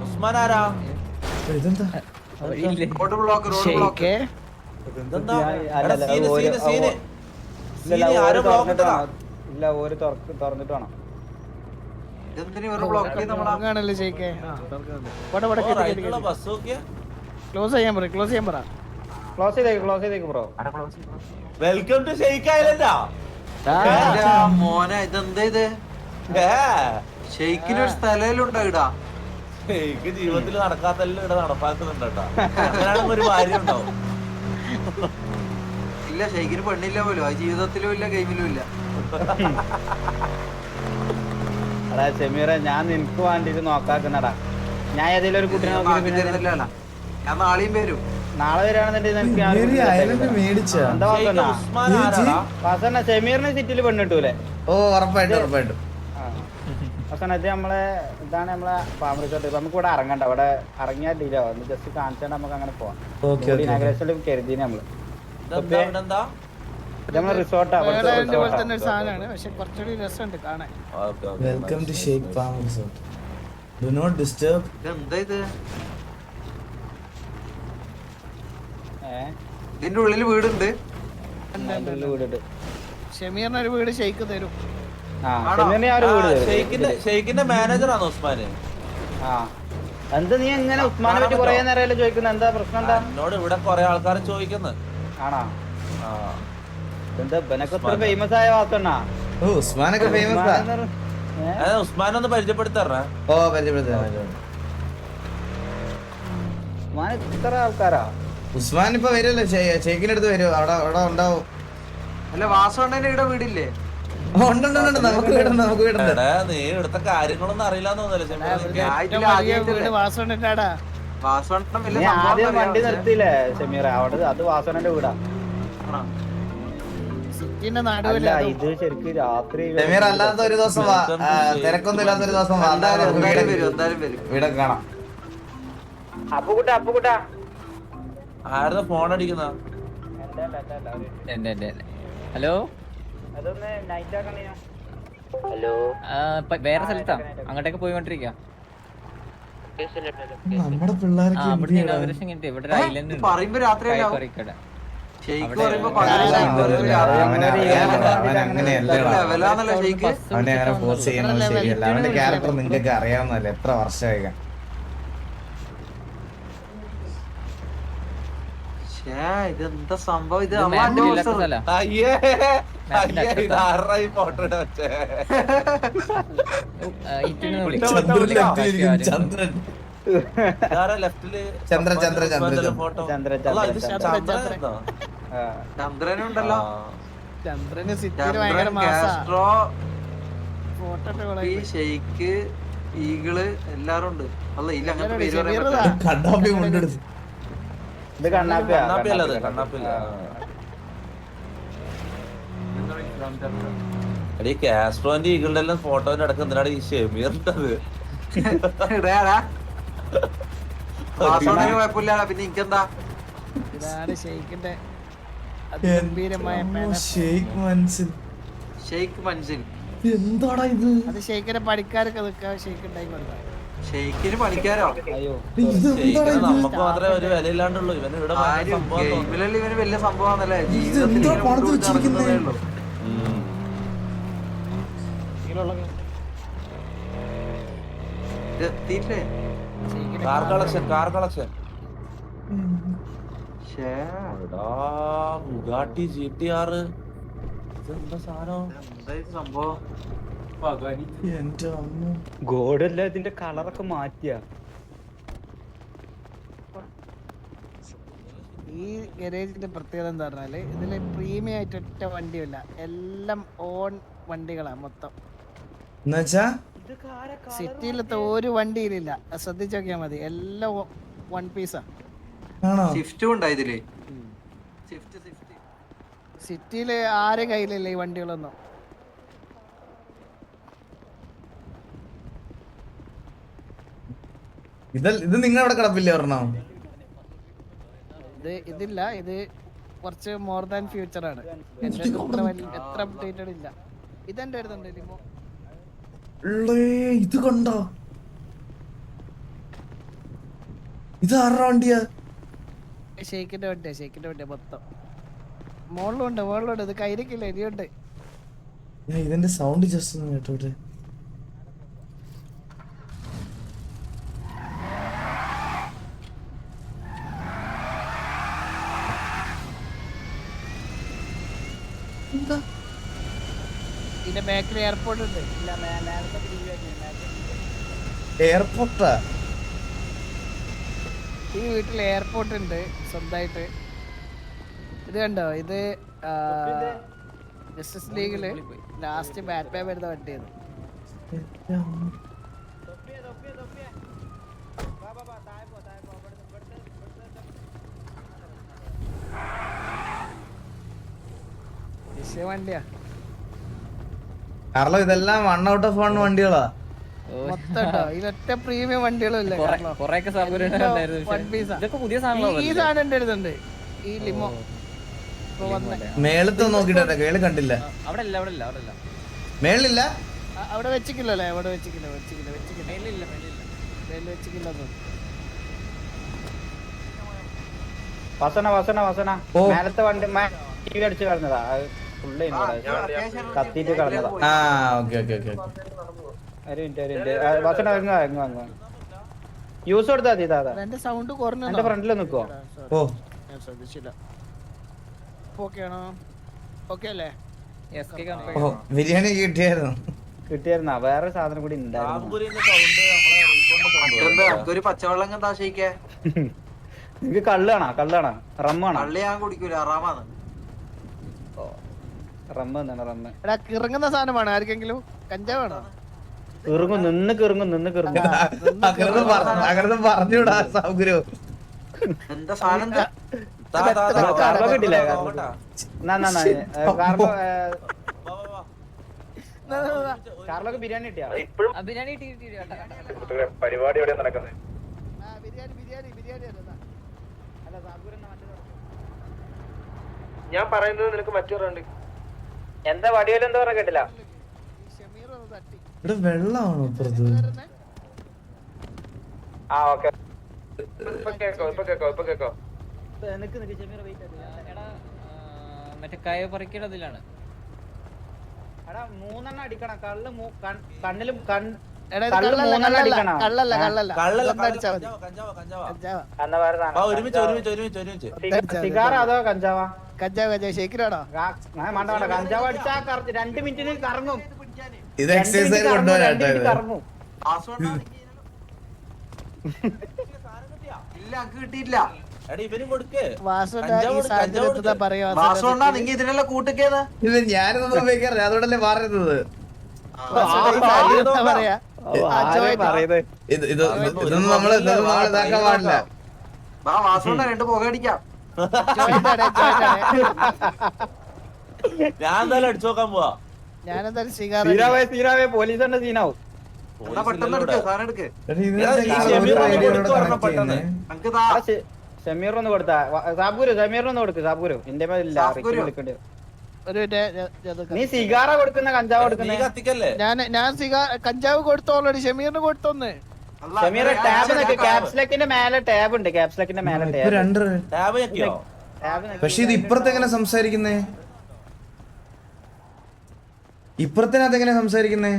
ഉസ്മാൻ ആരാ? ഇതെന്താ ഇല്ല ഓര് തുറന്നിട്ട് വേണം. ക്ലോസ് ചെയ്യാൻ പറ. ക്ലോസ് ചെയ്തേക്ക് ബ്രോ. വെൽക്കം ടു ഷെയ്ഖ് ഐലൻഡാ മോനെ. ഇതെന്താ ഇത്? ഷെയ്ഖിന് ഒരു സ്ഥലയിലുണ്ടോ ഇടാ? ഷെയ്ഖ് ജീവിതത്തിൽ നടക്കാത്തെല്ലാം ഇവിടെ നടപ്പാക്കുന്നുണ്ട് കേട്ടോ. അങ്ങനെയാണെങ്കിൽ ഒരു ഭാര്യ ഉണ്ടാവും. ഇല്ല, ഷെയ്ഖിന് പെണ്ണില്ല പോലും. അത് ജീവിതത്തിലും ഇല്ല, ഗെയിമിലും ഇല്ല. എടാ ഷമീറ, ഞാൻ നിനക്ക് വേണ്ടിട്ട് നോക്കാക്കുന്നടാ. ഞാൻ ഏതെങ്കിലും ഒരു കുട്ടിനെ തരുന്നില്ല. ഞാൻ നാളെയും വരും. നാളെ വരികയാണെന്നുണ്ടെങ്കിൽ ഷമീറിന് സിറ്റിയിൽ പെണ്ണിട്ടൂലേ? ഓ ഉറപ്പായിട്ടും. ഇത് നമ്മളെ ഇതാണ് നമ്മളെ ഫാം റിസോർട്ട്. നമുക്ക് ഇവിടെ ഇറങ്ങണ്ട. ഇവിടെ ഇറങ്ങിയാൽ ഡീലോ ഒന്ന് ജസ്റ്റ് കാണിച്ചാൽ നമുക്ക് അങ്ങനെ പോവാം. കരുതി നമ്മള് നമ്മളെ റിസോർട്ടാണ്. Welcome to Sheikh farm resort. Do not disturb. എന്താ ഇത്? ഇതിന്റെ ഉള്ളില് വീടുണ്ട്. ഷമീറിന് ഒരു വീട് ഷെയ്ഖ് തരും. ഷെയ്ഖിന്റെ മാനേജറാണ് ഉസ്മാന്. എന്താ നീ എങ്ങനെ ഉസ്മാനെ പറ്റി കുറെ നേരം ചോദിക്കുന്നത്? എന്താ പ്രശ്നം? എന്താ എന്നോട് ഇവിടെ കൊറേ ആൾക്കാർ ചോദിക്കുന്നത്. ആണോ? എന്താ ബനക്ക് ഫേമസ് ആയ വാസണ്ണ? ഉസ്മാനൊക്കെ ഫേമസ്. ഉസ്മാനൊന്ന് പരിചയപ്പെടുത്തറ. ഓ പരിചയപ്പെടുത്താൻ. ഉസ്മാൻ ഇത്ര ആൾക്കാരാ? ഉസ്മാൻ ഇപ്പൊ വരുമല്ലോ, ഷെയ്ഖിന്റെ അടുത്ത് വരും. അവിടെ ഉണ്ടാവും. അല്ല, വാസവണ്ണന്റെ ഇവിടെ വീടില്ലേ? നമുക്ക് വീടുണ്ട്. നീ ഇവിടുത്തെ കാര്യങ്ങളൊന്നും അറിയില്ലാന്ന് തോന്നല്ലേ? ആദ്യം വണ്ടി നിർത്തിയില്ലേ ഷമീറ? അവിടെ അത് വാസവണ്ണന്റെ വീടാ. ഇത് ശരിക്കും രാത്രി അല്ലാത്ത ഒരു ദിവസം തിരക്കൊന്നും ഇല്ലാത്തൊരു ദിവസം വീടൊക്കെ കാണാം. അപ്പുകുട്ടാ ആരുടെ ഫോൺ അടിക്കുന്ന? Hello, hello. വേറെ സ്ഥലത്താ, അങ്ങോട്ടേക്ക് പോയിക്കൊണ്ടിരിക്ക. നമ്മുടെ പിള്ളേർക്ക് ഇവിടെ ഒരു ഐലൻഡ് ഉണ്ട്. പറയുമ്പോ രാത്രി അവനെ അങ്ങനെ ഫോഴ്സ് ചെയ്യുന്നത് ശരിയല്ല. അവന്റെ ക്യാരക്ടർ നിങ്ങൾക്ക് അറിയാവുന്നതല്ലേ, എത്ര വർഷമായി. ഇതെന്താ സംഭവം? ഇത് ചന്ദ്രൻ. ചന്ദ്രനുണ്ടല്ലോ. ഈ ഷെയ്ഖ്, ഈഗിള് എല്ലാരും ഉണ്ട്. അല്ല, ഇല്ല, അങ്ങനത്തെ പേര് ഇത് കണ്ണാപ്പിയാ. കാസ്ട്രോന്റെ ഈഗിളുടെ എല്ലാം ഫോട്ടോന്റെ അടക്കം എന്തിനാണ് ഈ ഷെമീറിട്ടത്? കുഴപ്പമില്ല. പിന്നെ എനിക്കെന്താ? ഷെയ്ഖ് മൻസിൽ എന്താടാ ഇത്? അത് ഷെയ്ഖിന്റെ പണിക്കാരൊക്കെ ഷെയ്ഖ് ഉണ്ടായി കൊടുക്കാം. ഷെയ്ഖിന് പണിക്കാരോ? നമുക്ക് മാത്രമേ ഒരു വിലയില്ലാണ്ടുള്ളൂ. ഇവന് ഇവിടെ ഗെയിമിലല്ലേ ഇവന് വലിയ സംഭവമാണല്ലേ? ജീവിതത്തിൽ കാർ കളക്ഷൻ ബുഗാട്ടി GTR. ഇതെന്താ സാധനം? എന്താ ഇത് സംഭവം? ഗോഡല്ല, ഇതിന്റെ കളറൊക്കെ മാറ്റിയ. ഈ ഗരേജിന്റെ പ്രത്യേകത എന്താ പറഞ്ഞാല് ഇതില് പ്രീമിയം ആയിട്ട് ഒറ്റ വണ്ടിയല്ല, എല്ലാം ഓൺ വണ്ടികളാ മൊത്തം. സിറ്റിയിലത്തെ ഒരു വണ്ടിയിലില്ല, ശ്രദ്ധിച്ചു നോക്കിയാ മതി. എല്ലാം വൺ പീസാ. സിറ്റിയില് ആരും കയ്യിലില്ല ഈ വണ്ടികളൊന്നും. ഇത് നിങ്ങളവിടെ കിടപ്പില്ലേ ഒരെണ്ണം? ഇതില്ല, ഇത് കുറച്ച് മോർ ദാൻ ഫ്യൂച്ചർ ആണ്. എത്ര അപ്ഡേറ്റഡ് ഇല്ല. ഇതെന്റെ അടുത്തുണ്ട്. ഇത് കണ്ടോ? ഇത് ആരുടെ വണ്ടിയാ? ഷെയ്ക്കിന്റെ വണ്ടിയാ മൊത്തം. മുകളിലുണ്ട് ഇത് കയ്യിലേക്കില്ല ഇനിയുണ്ട്. ഞാൻ ഇതിന്റെ സൗണ്ട് ജസ്റ്റ് ഒന്ന് കേട്ടോട്ടെ. എന്താ ഇതിന്റെ ബാക്കിൽ എയർപോർട്ട് ഉണ്ട്. എയർപോർട്ടാ? ഈ വീട്ടിൽ എയർപോർട്ട് ഉണ്ട് സ്വന്തമായിട്ട്. ഇത് കണ്ടോ, ഇത് ജസ്റ്റിസ് ലീഗില് ലാസ്റ്റ് ബാറ്റ്മാൻ വരുന്ന വണ്ടിയാണ്. വണ്ടിയാ കാർലോ, ഇതെല്ലാം 1 out of 1 വണ്ടികളാ മൊത്തം. ഇതിലൊറ്റ പ്രീമിയം വണ്ടികളല്ലേ കൊറേയൊക്കെ സൗകര്യം ഉണ്ടായിരുന്നു. ഇതൊക്കെ പുതിയ സാധനങ്ങളാണ്. ഈ സാധനം ഉണ്ടായിരുന്നുണ്ട്, ഈ ലിമോ. മേളത്ത് നോക്കിട്ടെ, കേള് കണ്ടില്ല. അവിടെ ഇല്ല, അവിടെ ഇല്ല, അവിടെ ഇല്ല. മേളിലില്ല, അവിടെ വെച്ചിക്കില്ലല്ലേ? അവിടെ വെച്ചിക്കില്ല. മേലില്ല, മേലില്ല. വെച്ചിക്കില്ല. വസന മേലത്തെ വണ്ടി അടിച്ച് കളഞ്ഞതാ. ഫുള്ള് കത്തിട്ട് കളഞ്ഞതാ. ആ ഓക്കെ. ഒരു മിനിറ്റ് വസന അങ്ങ് യൂസ് കൊടുത്താ മതി. ഇതാ എന്റെ സൗണ്ട് കുറഞ്ഞു. എന്റെ ഫ്രണ്ടിൽ നിക്കുവോ? ഓ ഞാൻ ശ്രദ്ധിച്ചില്ല. ഓക്കെയാണോ? ഓക്കെ അല്ലേ? ഓ, ബിരിയാണി കിട്ടിയായിരുന്നു. കിട്ടിയായിരുന്നാ? വേറെ സാധനം കൂടി ഉണ്ടായിരുന്നു. സാമ്പൂരിന്റെ സൗണ്ട് നമ്മളെ നമുക്കൊരു പച്ചവെള്ളം കണ്ടാ ഷെയ്ക്കേ. നിങ്ങക്ക് കള്ളാണോ റമ്മാണോ? കള്ളി ഞാൻ കുടിക്കൂല, അറാമാണ്. റമ്മ എന്താണ് റമ്മ? എടാ കിറങ്ങുന്ന സാധനമാണ്. ആർക്കെങ്കിലും കഞ്ചാവാണോ? കിറുങ്ങും അങ്ങനെ പറഞ്ഞൂടാ സൗകര്യം. എന്താ സാധനം? കാർലോ കിട്ടില്ലേ? കാർലോക്ക് ബിരിയാണി കിട്ടിയാ? ബിരിയാണി കിട്ടി. പരിപാടി എവിടെ നടക്കുന്നത്? ബിരിയാണി ഞാൻ പറയുന്നത് നിനക്ക് മറ്റൊരുണ്ട്. എന്താ വടിയല്ലോ എന്താ പറഞ്ഞ കേട്ടില്ല. ഇവിടെ വെള്ളമാണോ ഇപ്പുറത്ത്? ആ ഓക്കെ. ഇപ്പൊ കേക്കോ. എടാ മറ്റേ കയ പറിക്കണതിലാണ്. എടാ 3 അടിക്കണം. കണ്ണിലും സിഗാർ അതോ കഞ്ചാവാ? കഞ്ചാവ് ഷേക്കിലാണോ? കഞ്ചാവ് അടിച്ചാ 2 മിനിറ്റിന് കറങ്ങും. ഇത് എക്സസൈസ് കൊണ്ടുവരാട്ടോ. കറങ്ങും. ഇല്ല, അനക്ക് കിട്ടിയില്ല. ഇവനും കൊടുക്കേ. വാസോണ്ടാ നിങ്ങ ഇതിനെല്ലാം കൂട്ടിക്കേത്. ഇത് ഞാനൊന്നും ഉപയോഗിക്കാറില്ല, അതുകൊണ്ടല്ലേ പറയുന്നത്. ഇതൊന്നും നമ്മള് ഇതാക്കാൻ പാടില്ല. വാസോണ്ടാ 2 പുകയടിക്കാം. ഞാൻ എന്തായാലും അടിച്ചു നോക്കാൻ പോവാ. ഞാനെന്തായാലും സീനാവേ പോലീസ് സീനാവും. എന്നാ പെട്ടെന്ന് എടുക്ക്, സാധനം എടുക്ക്. ഷമീറിനൊന്ന് കൊടുത്താ. ഷമീറിനൊന്ന് കൊടുക്ക്. സാബൂര് എന്റെ മേലില്ല. നീ സിഗാറ കൊടുക്കുന്ന കഞ്ചാവ് കൊടുക്കുന്ന? കത്തിക്കല്ലേ? ഞാൻ കഞ്ചാവ് കൊടുത്തു ഓൾറെഡി. ഷമീറിന് കൊടുത്തോന്ന്. ഷമീറെ ടാബ് നോക്ക്. ക്യാപ്സ്ലെക്കിന്റെ മേലെ ടാബ് ഉണ്ട്. ക്യാപ്സ്ലെക്കിന്റെ മേലെ ടാബ് ഞെക്കിയോ? പക്ഷെ ഇത് ഇപ്പുറത്തെങ്ങനെ സംസാരിക്കുന്നേ? ഇപ്പുറത്തിനകത്ത് എങ്ങനെ സംസാരിക്കുന്നേ?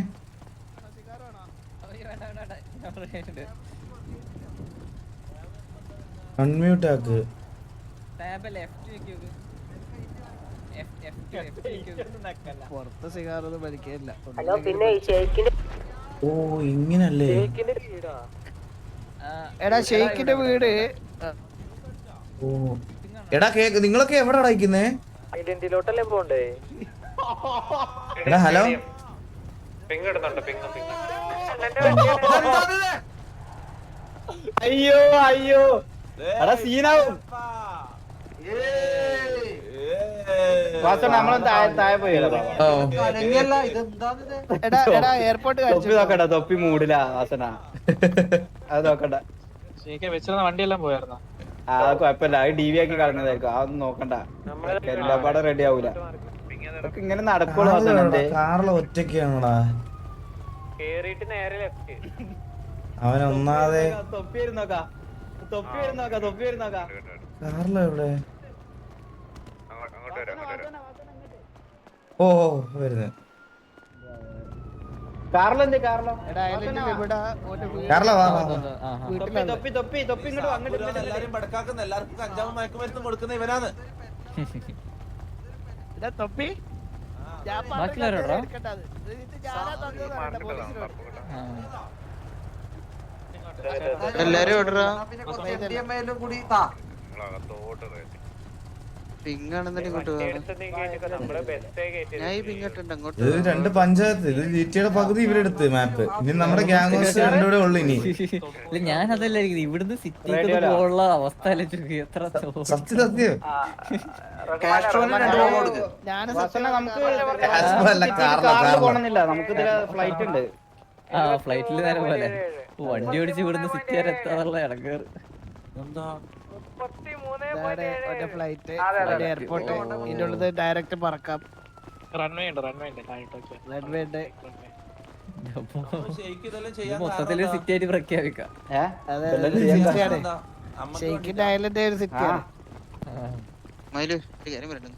അൺമ്യൂട്ട് ആക്ക്. പുറത്ത് സിഗാറൊന്നും വലിക്കില്ല. ഓ ഇങ്ങനല്ലേ? എടാ ഷെയ്ക്കിന്റെ വീട്. ഓ എടാ കേക്ക്, നിങ്ങളൊക്കെ എവിടെ അടയ്ക്കുന്നേ? ഐഡന്റിലോട്ടല്ലേ പോണ്ടേ? എടാ ഹലോ, പിങ് ഇടുന്നുണ്ട്. പിങ് അയ്യോ എടാ സീനാവും. നമ്മളൊന്നും താഴെ പോയല്ലോ. എടാ എയർപോർട്ട് തൊപ്പി നോക്കണ്ട. തൊപ്പി മൂടില്ല വാസന. അത് നോക്കണ്ട. വെച്ചിരുന്ന വണ്ടിയെല്ലാം പോയായിരുന്നോ? ആ കൊഴപ്പില്ല. അത് DV ആക്കി കളഞ്ഞതായിരിക്കും. അതൊന്നും നോക്കണ്ട. എല്ലാ പാടെ റെഡി ആവൂല. ഇങ്ങനെ നടക്കുള്ളൂ വാസന. കാറില് ഒറ്റയ്ക്കാണോടാ? കേറിയിട്ട് നേരെ ലെഫ്റ്റ്. അവൻ ഒന്നാതെ തൊപ്പി നോക്കാം. തൊപ്പി വരുന്നോക്കാ കാറില എവിടെ? ഓ വരുന്നത് കാറിലെന്ത് എടാ ഐലൻഡിൽ ഇവിടെ ഒരു കാറില വാ വാ വാ. വീട്ടിലാണ്. തൊപ്പി ഇങ്ങോട്ട് അങ്ങോട്ട് എല്ലാരും പടക്കാക്കുന്ന എല്ലാവർക്കും കഞ്ചാവും മയക്കുമരുന്നും കൊടുക്കുന്ന ഇവനാണ്. എടാ തൊപ്പി ഞാൻ ബാക്കിയുള്ളവരോടാ? എടുക്കണ്ടത്. ഇത് ഞാനാ തന്നതാണ് പോലീസിനോട്. എല്ലാരും ഇടറാ പിന്നെ കുറച്ച് MDMA കൂടി താ പിങ്ങാണെന്നിട്ട് ഇങ്ങോട്ട് ഞാൻ ഈ പിങ്ങിട്ടുണ്ട് അങ്ങോട്ട് ഇത് 2 പഞ്ചായത്ത്, ഇത് ജിറ്റിയുടെ പകുതി ഇവരെടുത്ത് മാപ്പ്. ഇനി നമ്മുടെ ഗ്യാങ് ഹൗസ് രണ്ടുകൂടെ ഉള്ളു ഇനി. ഇല്ല ഞാൻ അതല്ല ഇവിടുന്ന് സിറ്റിക്ക് പോകാനുള്ള അവസ്ഥ ആലോചിച്ച് എത്ര സത്യം സത്യം. കാസ്ട്രോന് 2 ബോൾ കൊടുക്ക് ഞാന് നമുക്ക് അല്ല, കാറില കാറിൽ കാറില. പോണെന്നില്ല, നമുക്ക് ഇതില് ഫ്ലൈറ്റ് ഉണ്ട്. ഫ്ലൈറ്റില് നേരം പോലെ വണ്ടി ഓടിച്ച് ഇവിടുന്ന് സിറ്റി വരെ എത്താന്നുള്ള ഇടങ്ങേറ്. എന്താ ഒറ്റ ഫ്ലൈറ്റ് എയർപോർട്ട് ഇതിന്റെ ഉള്ളത് ഡയറക്റ്റ് പറക്കാം. റൺവേ ഉണ്ട് താഴോട്ടൊക്കെ. റൺവേ ഉണ്ട്. ഷെയ്ക്ക് ഇതെല്ലാം ഇത് ചെയ്യാൻ മൊത്തത്തില് കാരണം സിറ്റി ആയിട്ട് പ്രഖ്യാപിക്കാം. അതെ ഇതെല്ലാം സിറ്റിയാണ്. എന്താ? അമ്മക്ക് ഷെയ്ക്കിന്റെ ഐലൻഡ് ഒരു സിറ്റിയാണ്. മയില് ഒരു കാര്യം പറയട്ടെ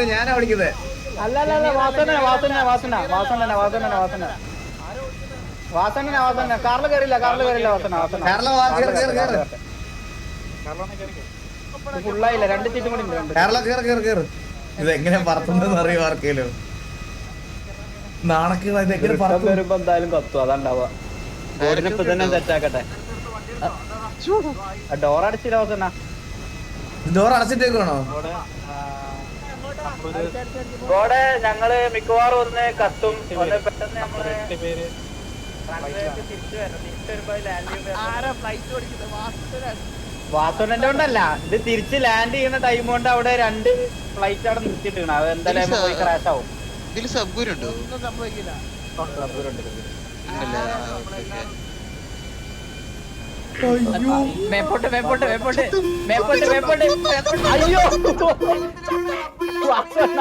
ഞാനാ ഓടിക്കുന്നത്. അല്ല വാസന കാറിൽ കയറില്ല വാസന കാറില വാ, കേറ് കേറ് കേറ്. ഫുള്ളായില്ല, 2 സീറ്റും കൂടി ഉണ്ട്. കാറില കേറ് കേറ് കേറ്. ഇത് എങ്ങനെ പറത്തുന്നെന്ന് അറിയോ ആർക്കേലും? നാണക്കേടാ, ഇത് എങ്ങനെ പറത്തും? വരുമ്പോ എന്തായാലും കത്തും, അതാണ്ടാവുക. ബോർഡിനിപ്പോ തന്നെ സെറ്റാക്കട്ടെ. ഡോർ അടിച്ചില്ല വാസന. ഡോർ അടച്ചിട്ടേക്കാണോ? ബോർഡ് ഞങ്ങള് മിക്കവാറും ഒന്ന് കത്തും, ഒന്ന് പെട്ടെന്ന് നമ്മള് പേര് തിരിച്ചു വരുമ്പോ ലാൻഡ് ചെയ്യുമ്പോ ആരാ ഫ്ലൈറ്റ് ഓടിക്കുന്നത്? വാസുദേവനാണ്. വാസോണന്റെ കൊണ്ടല്ല, ഇത് തിരിച്ച് ലാൻഡ് ചെയ്യുന്ന ടൈം കൊണ്ട് അവിടെ 2 ഫ്ലൈറ്റ് അവിടെ നിർത്തിയിട്ടാണ്. അത് എന്തായാലും പോയി ക്രാഷ് ആവും. ഇതില് സബ്ഗുരുണ്ടോ ഒന്നും സംഭവിക്കില്ല. മേപ്പോട്ട് അയ്യോ വാസന.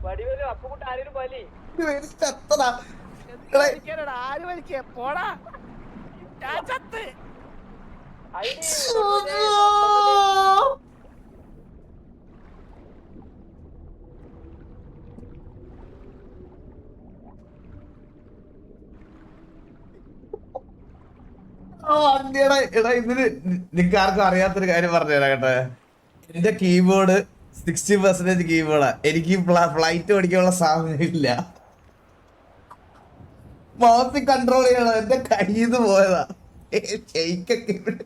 വടിവലു അപ്പുകുട്ട ആരും വലി വലിക്കാനോടാ, ആര് വലിക്കാ? പോടാ, ഞാൻ ചത്ത്. എടാ ഇതിന് നിങ്ങക്ക് ആർക്കും അറിയാത്തൊരു കാര്യം പറഞ്ഞുതരാ കേട്ടോ. എന്റെ കീബോർഡ് 60% കീബോർഡാ. എനിക്ക് ഫ്ലൈറ്റ് ഓടിക്കാനുള്ള സാധനമില്ല. മൗസ് കൺട്രോൾ ചെയ്യണം, എന്റെ കയ്യിൽ നിന്ന് പോയതാ. ഷെയ്ക്കൊക്കെ ഇവിടെ.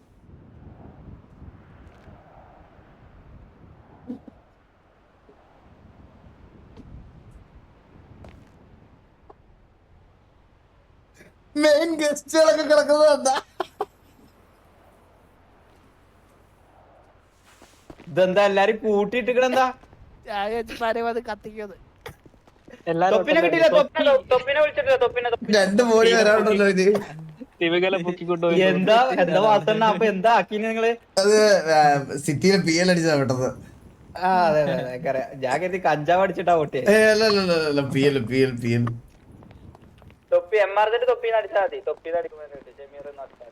മെയിൻ ഗസ്റ്റുകളൊക്കെ കിടക്കുന്നത് എന്താ? ഇതെന്താ എല്ലാരും കൂട്ടിയിട്ടിക്കണെന്താ? ഞാൻ വിചാരിച്ചു പരമാവധി കത്തിക്കുന്നത്. തൊപ്പിനെ കിട്ടിയില്ല, തൊപ്പിനെ വിളിച്ചിട്ടില്ല. തൊപ്പിനെ 2 ബോഡി വരാറുണ്ടല്ലോ ഇത്. ദിവകല പൊക്കിക്കൊണ്ടുപോയി. എന്താ വാസന? അപ്പൊ എന്താ ആക്കിന് നിങ്ങള്? അത് സിറ്റിയിലെ PL അടിച്ചാ പെട്ടത്. ആ അതെ അറിയാം. ഞാൻ കരുതി കഞ്ചാവ് അടിച്ചിട്ടാ പൊട്ടിയെ. അല്ല PL. തൊപ്പി MR തൊപ്പിന്ന് അടിച്ചാ മതി. തൊപ്പിന്ന് അടിക്കുമ്പോ ജമീർ അടിച്ചാൽ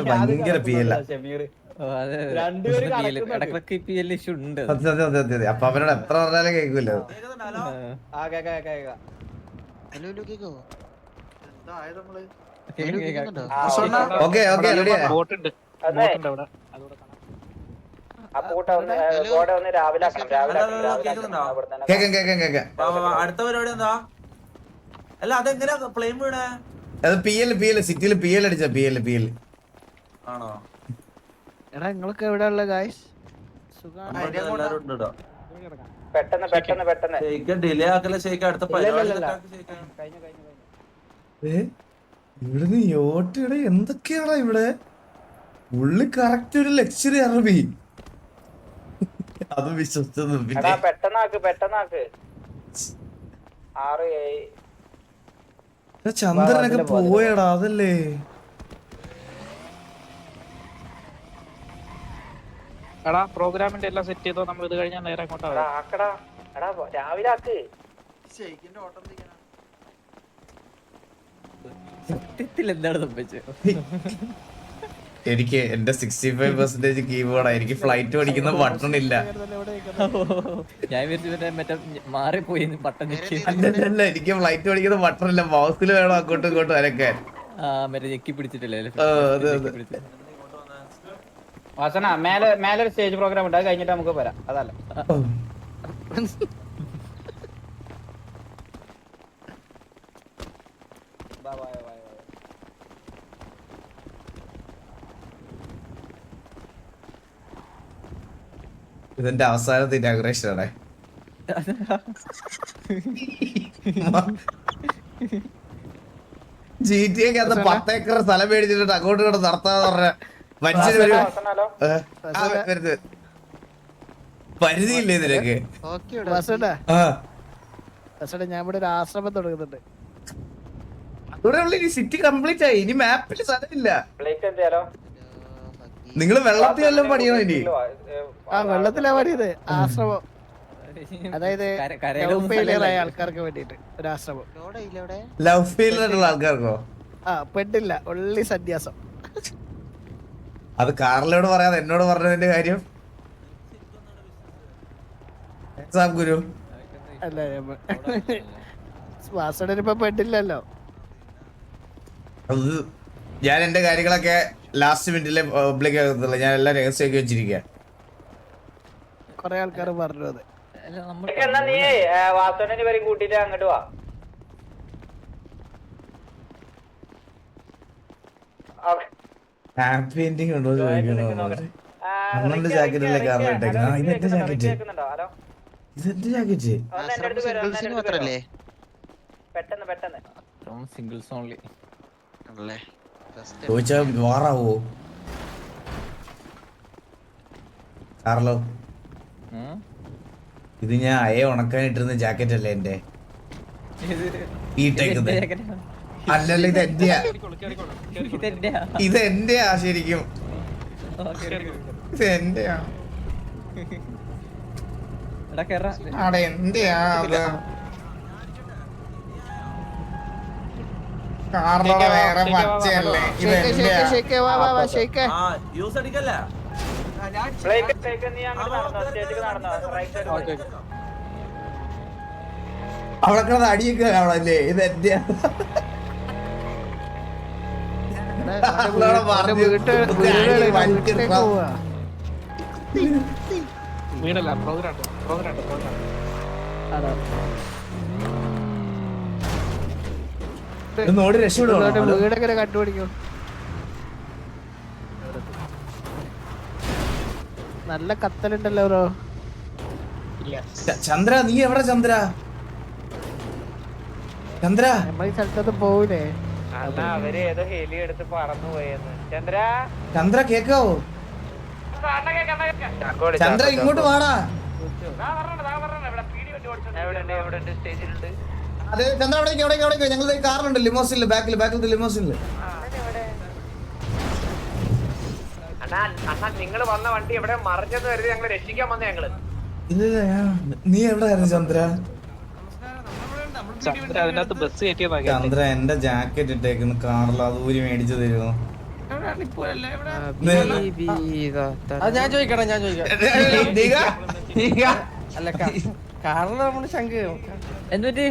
ഭയങ്കര PL. ഷമീർ ഇടക്കിടക്ക് PL ഇഷ്യൂ ഉണ്ട്. സത്യം. അപ്പൊ അവരോട് എത്ര പറഞ്ഞാലും കേൾക്കൂല്ലോ. ആ കേക്കാം. ഹലോ കേക്കോ ഓക്കെ റെഡിയാ. ബോട്ടുണ്ട് അതെ. അവിടെ അതുകൂടെ കാണാം. അപ്പൂട്ട ഒന്ന് രാവിലെ ആക്കണം. കേക്കാം. അടുത്ത പരിപാടി എന്താ? അല്ല അതെങ്ങനെയാ പ്ലെയിൻ വീണേ? അത് PL സിറ്റിയിൽ PL അടിച്ച PL. ആണോ? എടാ നിങ്ങളൊക്കെ എവിടെ ഉള്ള ഗായ്സ്? സുഖാണ്. എല്ലാരും ഉണ്ട് കേട്ടോ. പെട്ടെന്ന് പെട്ടെന്ന് പെട്ടെന്ന് ഷെയ്ക്ക് ഡിലേ ആക്കല ഷെയ്ക്ക് അടുത്ത ഇല്ല, ഇല്ല, പരിപാടി ഇല്ല. സെറ്റാക്ക് ഷെയ്ക്ക്. കഴിഞ്ഞു കഴിഞ്ഞു കഴിഞ്ഞു ഇവിടുന്ന് യോട്ടിടെ എന്തൊക്കെയാടാ ഇവിടെ ഉള്ളി കറക്റ്റ് ഒരു ലക്ഷറി അറബി അത് വിശ്വസിച്ചതും എടാ പിന്നെ പെട്ടെന്നാക്ക് 6 7 ചന്ദ്രനൊക്കെ പോയടാ അതല്ലേ എടാ പ്രോഗ്രാമിന്റെ എല്ലാം സെറ്റ് ചെയ്തോ, നമ്മൾ ഇത് കഴിഞ്ഞാൽ നേരെ അങ്ങോട്ടാ എടാ ആക്കടാ എടാ രാവിലെ ആക്ക് ഷെയ്ക്കിന്റെ ഓട്ടം പിടിക്കണം. സത്യത്തിൽ എന്താണ് സംഭവിച്ചത്? എനിക്ക് എന്റെ 65% കീബോർഡാ എനിക്ക് ഫ്ലൈറ്റ് പഠിക്കുന്ന ബട്ടൺ ഇല്ല ഞാൻ വിചാരിച്ചു മറ്റേ മാറിപ്പോയി പട്ടം ഞെക്കി. അല്ല എനിക്ക് ഫ്ലൈറ്റ് പഠിക്കുന്ന ബട്ടൺ ഇല്ല മൗസിൽ വേണം അങ്ങോട്ടും ഇങ്ങോട്ടും അരക്കാൻ മറ്റേ ഞെക്കി പിടിച്ചിട്ടില്ലേ അതെ, ഞെക്കി അതെ. പിടിച്ചിട്ട്. വാസന മേലെ ഒരു സ്റ്റേജ് പ്രോഗ്രാം ഉണ്ട് അത് കഴിഞ്ഞിട്ട് നമുക്ക് വരാം അതല്ല ഇതിന്റെ അവസാനത്തെ ഇനാഗുറേഷൻ ആണ് GTA ക്ക് അകത്ത് 10 ഏക്കർ സ്ഥലം മേടിച്ചിട്ട് അങ്ങോട്ട് ഇങ്ങോട്ട് നടത്താന്ന് പറഞ്ഞ മനുഷ്യന് ഒരു വാസനാലോ വരുന്നത് പരിധിയില്ലേ ഇതിനൊക്കെ വാസുണ്ടാ ആ വാസുണ്ടാ ഞാൻ ഇവിടെ ഒരു ആശ്രമം തുടങ്ങുന്നുണ്ട്. അതോടെ ഉള്ള ഈ സിറ്റി കംപ്ലീറ്റ് ആയി ഇനി മാപ്പിൽ സ്ഥലമില്ല പ്ലേറ്റ് എന്തിയാലോ നിങ്ങള് വെള്ളത്തിൽ വല്ലതും പണിയണോ ഇനി ആ വെള്ളത്തിലാ പണിയത് ആശ്രമം. അതായത് കരയിലൊന്നും ഫെയിലിയർ ആയ സ്ഥലമില്ല. ആൾക്കാർക്ക് വേണ്ടിട്ട് ഒരു ആശ്രമം. ലവ് ഫെയിലിയറുള്ള ആൾക്കാർക്കോ ആ പെണ്ണില്ല ഒള്ളി സന്യാസം. അത് കാറിലോട് പറയാതെ എന്നോട് പറഞ്ഞതിന്റെ കാര്യം സാം ഗുരു അല്ല വാസുടൻ ഇപ്പൊ പെണ്ണില്ലല്ലോ. അത് ഞാൻ എന്റെ കാര്യങ്ങളൊക്കെ ലാസ്റ്റ് മിനിറ്റിലെ പബ്ലിക് ആകത്തുള്ളൂ ഞാൻ എല്ലാം രഹസ്യമാക്കി വെച്ചിരിക്കുക കൊറേ ആൾക്കാർ പറഞ്ഞു അത്. അല്ല, നമ്മൾ എന്നാ നീ വാസനെ വരെ കൂട്ടിട്ട് അങ്ങോട്ട് വാ ഹാപ്പി എൻഡിങ് ഉണ്ടോ ചോദിക്കുന്നു അണ്ണന്റെ ജാക്കറ്റിലെ കാരണം ഇട്ടേക്കുന്നത് ആ ഇതെന്റെ ജാക്കറ്റ് ഹലോ ഇതെന്റെ ജാക്കറ്റ് ഒന്ന് എന്റെ അടുത്ത് വരൂ, ഒന്ന് എന്റെ അടുത്ത് വരൂ. പെട്ടെന്ന് പെട്ടെന്ന് സിംഗിൾസ് ഓൺലി. ചോദിച്ചാ വാറാവോ കാർലോ ഇത് ഞാൻ അയ ഉണക്കാനിട്ടിരുന്ന ജാക്കറ്റ് അല്ലേ എന്റെ ഈ ഇട്ടേക്കുന്നത് അല്ലല്ല ഇത് എന്റെയാ ഇത് എന്റെയാ ശരിക്കും ഇത് എന്റെയാ അവിടെ എന്റെയാ അത് കാർലോടെ വേറെ പച്ചയല്ലേ ഇത് എന്റെയാ ഷെയ്ക്ക് വാ വാ വാ ഷെയ്ക്ക്. ആ യൂസ് അടിക്കല്ല പ്ലേക്ക് നീ അങ്ങോട്ട് നടന്നോ സ്റ്റേജിൽ നടന്നോ റൈറ്റ് സൈഡ് അവിടെ കിടന്ന് അടിയൊക്കെ കാണല്ലേ ഇത് എന്റെയാ വീട്ടിലേക്ക് പോവാ. വീടല്ല പ്രോഗ്രാം നോടി രക്ഷപ്പെടുവാണോ വീടൊക്കെ കണ്ടുപിടിക്കും. നല്ല കത്തലുണ്ടല്ലോ ബ്രോ. ചന്ദ്ര നീ എവിടെ ചന്ദ്ര ചന്ദ്ര നമ്മൾ ഈ സ്ഥലത്തൊന്നും പോവില്ലേ? അണ്ണാ അവര് ഏതോ ഹെലി എടുത്ത് പറന്നു പോയെന്ന് ചന്ദ്ര ചന്ദ്ര കേക്കാവോ ചന്ദ്ര ഇങ്ങോട്ട് വാടാ സ്റ്റേജിലുണ്ട് അതെ ചന്ദ്ര അവിടെ ഞങ്ങൾ കാറിലുണ്ട് ലിമോസിനില് ബാക്കിലത്തെ ലിമോസിനില് അണ്ണാ അണ്ണാ നിങ്ങൾ വന്ന വണ്ടി എവിടെ മറിഞ്ഞെന്ന് കരുതി ഞങ്ങൾ രക്ഷിക്കാൻ വന്ന ഞങ്ങള് ഇല്ല നീ എവിടെ ആയിരുന്നു ചന്ദ്ര ചന്ദ്ര അതിനകത്ത് ബസ് കയറ്റിയതാ ചന്ദ്ര എന്റെ ജാക്കറ്റ് ഇട്ടേക്കുന്നു കാറിൽ അത് ഊരി മേടിച്ചു തരുമോ ഞാൻ ചോദിക്കണം അല്ല കാറില് നമ്മള് ശങ്ക് എന്തുപറ്റി?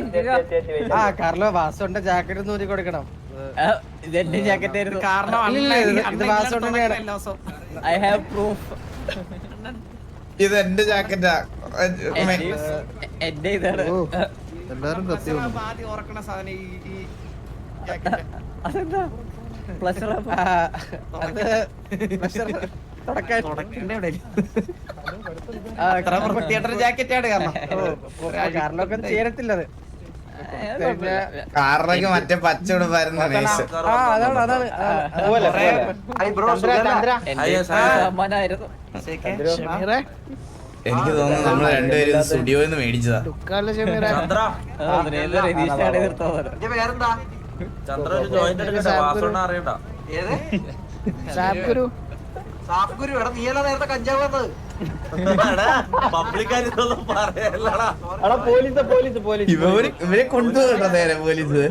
ആ കാറില് വാസുണ്ട ജാക്കറ്റ് ഒന്ന് ഊരി കൊടുക്കണം. ഇതെന്റെ ജാക്കറ്റ് ആയിരുന്നു. ഇത് വാസുണ്ട തന്നെയാണ്. I have proof. ഇത് എന്റെ ജാക്കറ്റാ എന്റെ ഇതാണ്. എല്ലാരും ആദ്യം ഓർക്കണ സാധനം ഈ അതെന്താ പ്ലഷർ? അത് അത്ര വൃത്തിയായിട്ടൊരു ജാക്കറ്റാണ് കാറിലൊക്കെ ചേരത്തില്ലത്. പിന്നെ കാറിനൊക്കെ മറ്റേ പച്ച ഉടുപ്പായിരുന്നു നൈസ്. അതാണ് അതാണ് പോലെ ഹായ് ബ്രോ ചന്ദ്ര ചന്ദ്ര എന്റെ സമ്മാനമായിരുന്നു. ഷമീറെ എനിക്ക് തോന്നുന്നു നമ്മൾ രണ്ടുപേരും സ്റ്റുഡിയോയിൽ നിന്ന് മേടിച്ചതാ. ദുഃഖാല ഷമീറെ ചന്ദ്ര രതീഷാണ് നിർത്താൻ എന്റെ പേരെന്താ? ചന്ദ്ര ഒരു ജോയിന്റ് എടുക്കട്ടെ, വാസോണ്ണ അറിയണ്ട. ഏത്? സാബ്ഗുരു സാഫ് ഗുരു. എടാ നീയല്ല നേരത്തെ കഞ്ചാവ് വന്നത്. പബ്ലിക്കാരിതൊന്നും പറയല്ലടാ. എടാ പോലീസ് പോലീസ് പോലീസ് ഇവരെ കൊണ്ടുപോകട്ടോ നേരെ പോലീസ്.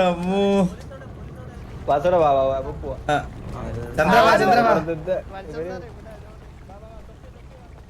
അമ്മോ. വാസോടെ വാ വാ വാ പോവാ ചന്ദ്ര വാ, ചന്ദ്ര വാ. ഇത്